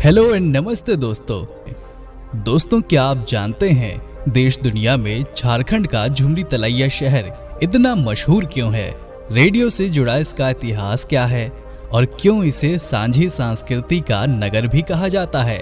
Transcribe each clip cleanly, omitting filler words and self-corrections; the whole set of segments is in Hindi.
हेलो एंड नमस्ते दोस्तों क्या आप जानते हैं देश दुनिया में झारखंड का झुमरी तलैया शहर इतना मशहूर क्यों है? रेडियो से जुड़ा इसका इतिहास क्या है और क्यों इसे सांझी संस्कृति का नगर भी कहा जाता है?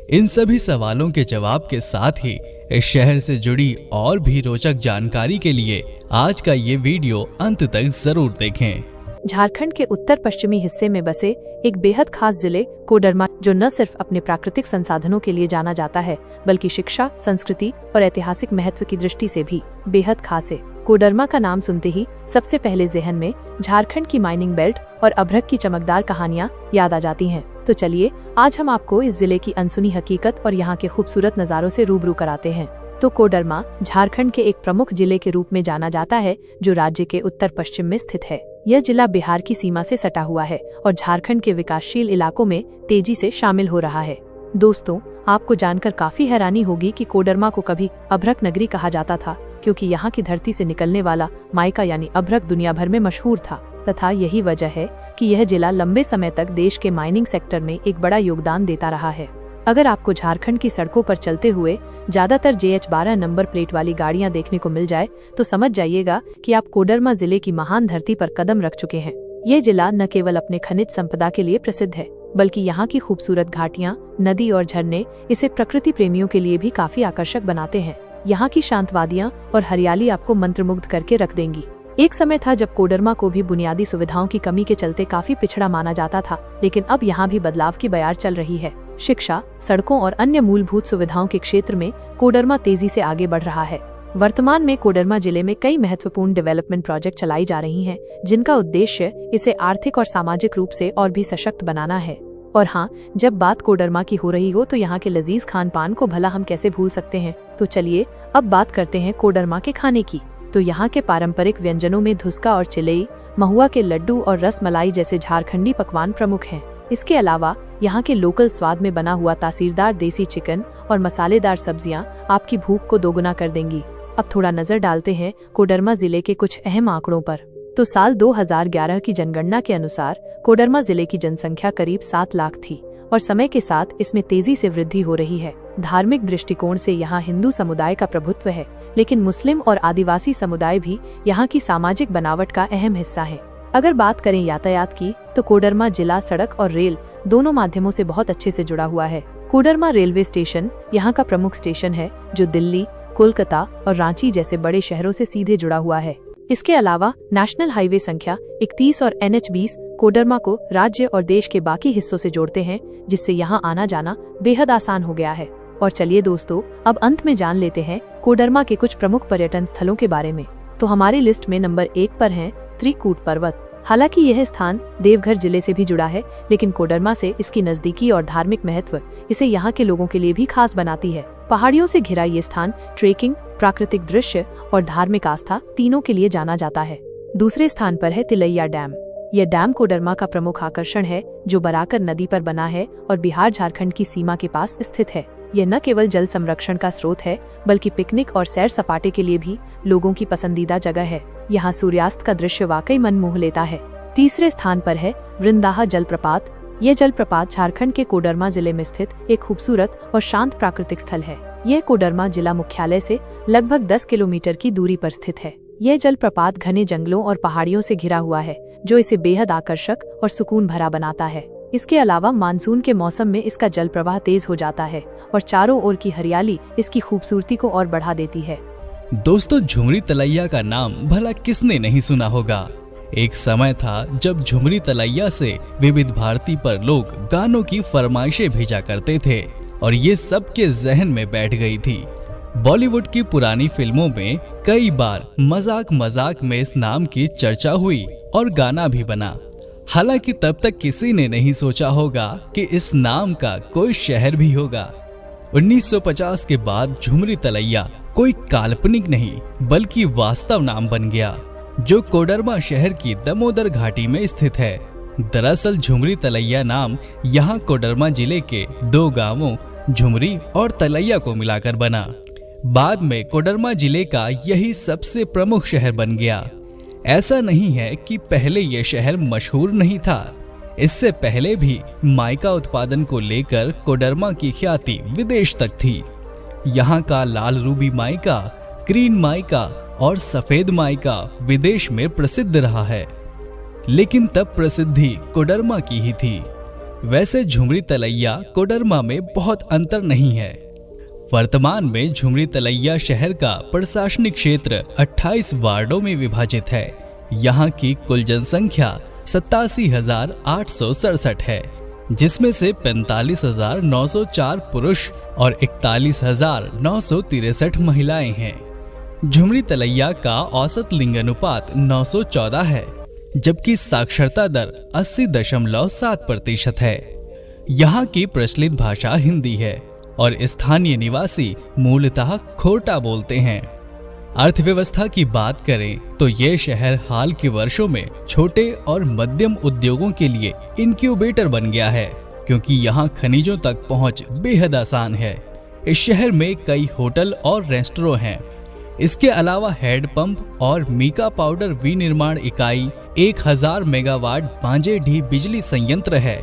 इन सभी सवालों के जवाब के साथ ही इस शहर से जुड़ी और भी रोचक जानकारी के लिए आज का ये वीडियो अंत तक जरूर देखें। झारखंड के उत्तर पश्चिमी हिस्से में बसे एक बेहद खास जिले कोडरमा, जो न सिर्फ अपने प्राकृतिक संसाधनों के लिए जाना जाता है बल्कि शिक्षा, संस्कृति और ऐतिहासिक महत्व की दृष्टि से भी बेहद खास है। कोडरमा का नाम सुनते ही सबसे पहले जहन में झारखंड की माइनिंग बेल्ट और अभ्रक की चमकदार कहानियां याद आ जाती हैं। तो चलिए आज हम आपको इस जिले की अनसुनी हकीकत और यहाँ के खूबसूरत नज़ारों से रूबरू कराते हैं। तो कोडरमा झारखंड के एक प्रमुख जिले के रूप में जाना जाता है, जो राज्य के उत्तर पश्चिम में स्थित है। यह जिला बिहार की सीमा से सटा हुआ है और झारखंड के विकासशील इलाकों में तेजी से शामिल हो रहा है। दोस्तों, आपको जानकर काफी हैरानी होगी कि कोडरमा को कभी अभ्रक नगरी कहा जाता था, क्योंकि यहाँ की धरती से निकलने वाला माइका यानी अभ्रक दुनिया भर में मशहूर था, तथा यही वजह है कि यह जिला लंबे समय तक देश के माइनिंग सेक्टर में एक बड़ा योगदान देता रहा है। अगर आपको झारखंड की सड़कों पर चलते हुए ज्यादातर JH12 नंबर प्लेट वाली गाड़ियां देखने को मिल जाए तो समझ जाइएगा कि आप कोडरमा जिले की महान धरती पर कदम रख चुके हैं। ये जिला न केवल अपने खनिज संपदा के लिए प्रसिद्ध है, बल्कि यहाँ की खूबसूरत घाटियां, नदी और झरने इसे प्रकृति प्रेमियों के लिए भी काफी आकर्षक बनाते हैं। यहाँ की शांत वादियां और हरियाली आपको मंत्रमुग्ध करके रख देंगी। एक समय था जब कोडरमा को भी बुनियादी सुविधाओं की कमी के चलते काफी पिछड़ा माना जाता था, लेकिन अब यहाँ भी बदलाव की बयार चल रही है। शिक्षा, सड़कों और अन्य मूलभूत सुविधाओं के क्षेत्र में कोडरमा तेजी से आगे बढ़ रहा है। वर्तमान में कोडरमा जिले में कई महत्वपूर्ण डेवलपमेंट प्रोजेक्ट चलाई जा रही हैं, जिनका उद्देश्य इसे आर्थिक और सामाजिक रूप से और भी सशक्त बनाना है। और हाँ, जब बात कोडरमा की हो रही हो तो यहाँ के लजीज खान पान को भला हम कैसे भूल सकते हैं। तो चलिए अब बात करते हैं कोडरमा के खाने की। तो यहाँ के पारंपरिक व्यंजनों में धुसका और चिलई, महुआ के लड्डू और रस मलाई जैसे झारखंडी पकवान प्रमुख हैं। इसके अलावा यहाँ के लोकल स्वाद में बना हुआ तासीरदार देसी चिकन और मसालेदार सब्जियाँ आपकी भूख को दोगुना कर देंगी। अब थोड़ा नजर डालते हैं कोडरमा जिले के कुछ अहम आंकड़ों पर। तो साल 2011 की जनगणना के अनुसार कोडरमा जिले की जनसंख्या करीब 7 लाख थी और समय के साथ इसमें तेजी से वृद्धि हो रही है। धार्मिक दृष्टिकोण से यहाँ हिंदू समुदाय का प्रभुत्व है, लेकिन मुस्लिम और आदिवासी समुदाय भी यहाँ की सामाजिक बनावट का अहम हिस्सा है। अगर बात करें यातायात की, तो कोडरमा जिला सड़क और रेल दोनों माध्यमों से बहुत अच्छे से जुड़ा हुआ है। कोडरमा रेलवे स्टेशन यहाँ का प्रमुख स्टेशन है, जो दिल्ली, कोलकाता और रांची जैसे बड़े शहरों से सीधे जुड़ा हुआ है। इसके अलावा नेशनल हाईवे संख्या 31 और NH20 कोडरमा को राज्य और देश के बाकी हिस्सों से जोड़ते हैं, जिससे यहाँ आना जाना बेहद आसान हो गया है। और चलिए दोस्तों, अब अंत में जान लेते हैं कोडरमा के कुछ प्रमुख पर्यटन स्थलों के बारे में। तो हमारी लिस्ट में नंबर 1 पर है त्रिकूट पर्वत। हालांकि यह स्थान देवघर जिले से भी जुड़ा है, लेकिन कोडरमा से इसकी नजदीकी और धार्मिक महत्व इसे यहाँ के लोगों के लिए भी खास बनाती है। पहाड़ियों से घिरा ये स्थान ट्रेकिंग, प्राकृतिक दृश्य और धार्मिक आस्था तीनों के लिए जाना जाता है। दूसरे स्थान पर है तिलैया डैम। यह डैम कोडरमा का प्रमुख आकर्षण है, जो बराकर नदी पर बना है और बिहार झारखंड की सीमा के पास स्थित है। यह न केवल जल संरक्षण का स्रोत है, बल्कि पिकनिक और सैर सपाटे के लिए भी लोगों की पसंदीदा जगह है। यहाँ सूर्यास्त का दृश्य वाकई मन मोह लेता है। तीसरे स्थान पर है वृंदाहा जलप्रपात। यह जलप्रपात झारखंड के कोडरमा जिले में स्थित एक खूबसूरत और शांत प्राकृतिक स्थल है। यह कोडरमा जिला मुख्यालय से लगभग 10 किलोमीटर की दूरी पर स्थित है। यह जलप्रपात घने जंगलों और पहाड़ियों से घिरा हुआ है, जो इसे बेहद आकर्षक और सुकून भरा बनाता है। इसके अलावा मानसून के मौसम में इसका जल प्रवाह तेज हो जाता है और चारों ओर की हरियाली इसकी खूबसूरती को और बढ़ा देती है। दोस्तों, झुमरी तलैया का नाम भला किसने नहीं सुना होगा। एक समय था जब झुमरी तलैया से विविध भारती पर लोग गानों की फरमाइशें भेजा करते थे और ये सबके जहन में बैठ गई थी। बॉलीवुड की पुरानी फिल्मों में कई बार मजाक में इस नाम की चर्चा हुई और गाना भी बना। हालांकि तब तक किसी ने नहीं सोचा होगा कि इस नाम का कोई शहर भी होगा। 1950 के बाद झुमरी तलैया कोई काल्पनिक नहीं बल्कि वास्तव नाम बन गया, जो कोडरमा शहर की दामोदर घाटी में स्थित है। दरअसल झुमरी तलैया नाम यहाँ कोडरमा जिले के 2 गांवों झुमरी और तलैया को मिलाकर बना। बाद में कोडरमा जिले का यही सबसे प्रमुख शहर बन गया। ऐसा नहीं है कि पहले यह शहर मशहूर नहीं था। इससे पहले भी माइका उत्पादन को लेकर कोडरमा की ख्याति विदेश तक थी। यहाँ का लाल रूबी माइका, ग्रीन माइका और सफेद माइका विदेश में प्रसिद्ध रहा है, लेकिन तब प्रसिद्धि कोडरमा की ही थी। वैसे झुमरी तलैया कोडरमा में बहुत अंतर नहीं है। वर्तमान में झुमरी तलैया शहर का प्रशासनिक क्षेत्र 28 वार्डों में विभाजित है। यहाँ की कुल जनसंख्या 87,867 है, जिसमें से 45,904 पुरुष और 41,963 महिलाएं हैं। झुमरी तलैया का औसत लिंग अनुपात 914 है, जबकि साक्षरता दर 80.7% है। यहाँ की प्रचलित भाषा हिंदी है और स्थानीय निवासी मूलतः खोरटा बोलते हैं। अर्थव्यवस्था की बात करें तो ये शहर हाल के वर्षों में छोटे और मध्यम उद्योगों के लिए इनक्यूबेटर बन गया है, क्योंकि यहाँ खनिजों तक पहुँच बेहद आसान है। इस शहर में कई होटल और रेस्टोरेंट हैं। इसके अलावा हैंडपंप और मीका पाउडर विनिर्माण इकाई, 1000 मेगावाट बांजेढी बिजली संयंत्र है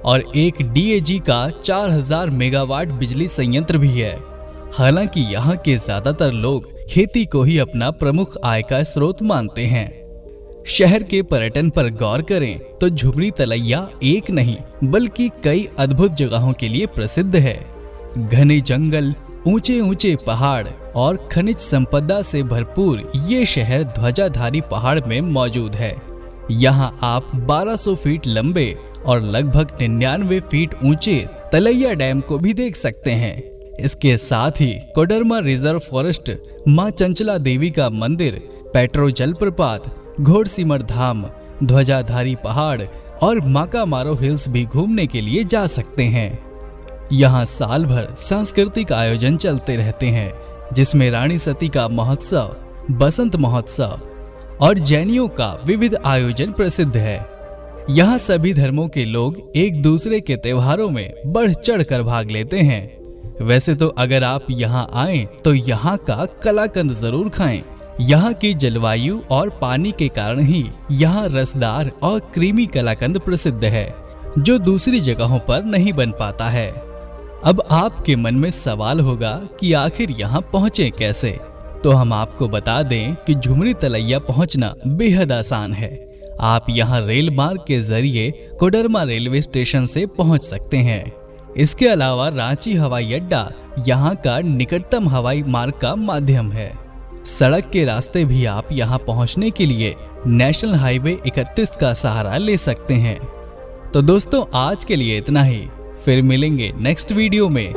और एक डीएजी का 4000 मेगावाट बिजली संयंत्र भी है। हालांकि यहाँ के ज्यादातर लोग खेती को ही अपना प्रमुख आय का स्रोत मानते हैं। शहर के पर्यटन पर गौर करें तो झुमरी तलैया एक नहीं बल्कि कई अद्भुत जगहों के लिए प्रसिद्ध है। घने जंगल, ऊंचे ऊंचे पहाड़ और खनिज संपदा से भरपूर ये शहर ध्वजाधारी पहाड़ में मौजूद है। यहाँ आप 1200 फीट लंबे और लगभग 99 फीट ऊंचे तलैया डैम को भी देख सकते हैं। इसके साथ ही कोडरमा रिजर्व फॉरेस्ट, मां चंचला देवी का मंदिर, पेट्रो जलप्रपात, घोड़सिमर धाम, ध्वजाधारी पहाड़ और माकामारो हिल्स भी घूमने के लिए जा सकते हैं। यहाँ साल भर सांस्कृतिक आयोजन चलते रहते हैं, जिसमें रानी सती का महोत्सव, बसंत महोत्सव और जैनियों का विविध आयोजन प्रसिद्ध है। यहाँ सभी धर्मों के लोग एक दूसरे के त्योहारों में बढ़ चढ़ कर भाग लेते हैं। वैसे तो अगर आप यहाँ आएं तो यहाँ का कलाकंद जरूर खाएं। यहाँ की जलवायु और पानी के कारण ही यहाँ रसदार और क्रीमी कलाकंद प्रसिद्ध है, जो दूसरी जगहों पर नहीं बन पाता है। अब आपके मन में सवाल होगा कि आखिर यहाँ पहुँचे कैसे, तो हम आपको बता दें कि झुमरी तलैया पहुँचना बेहद आसान है। आप यहाँ रेल मार्ग के जरिए कोडरमा रेलवे स्टेशन से पहुँच सकते हैं। इसके अलावा रांची हवाई अड्डा यहाँ का निकटतम हवाई मार्ग का माध्यम है। सड़क के रास्ते भी आप यहाँ पहुँचने के लिए नेशनल हाईवे 31 का सहारा ले सकते हैं। तो दोस्तों, आज के लिए इतना ही। फिर मिलेंगे नेक्स्ट वीडियो में।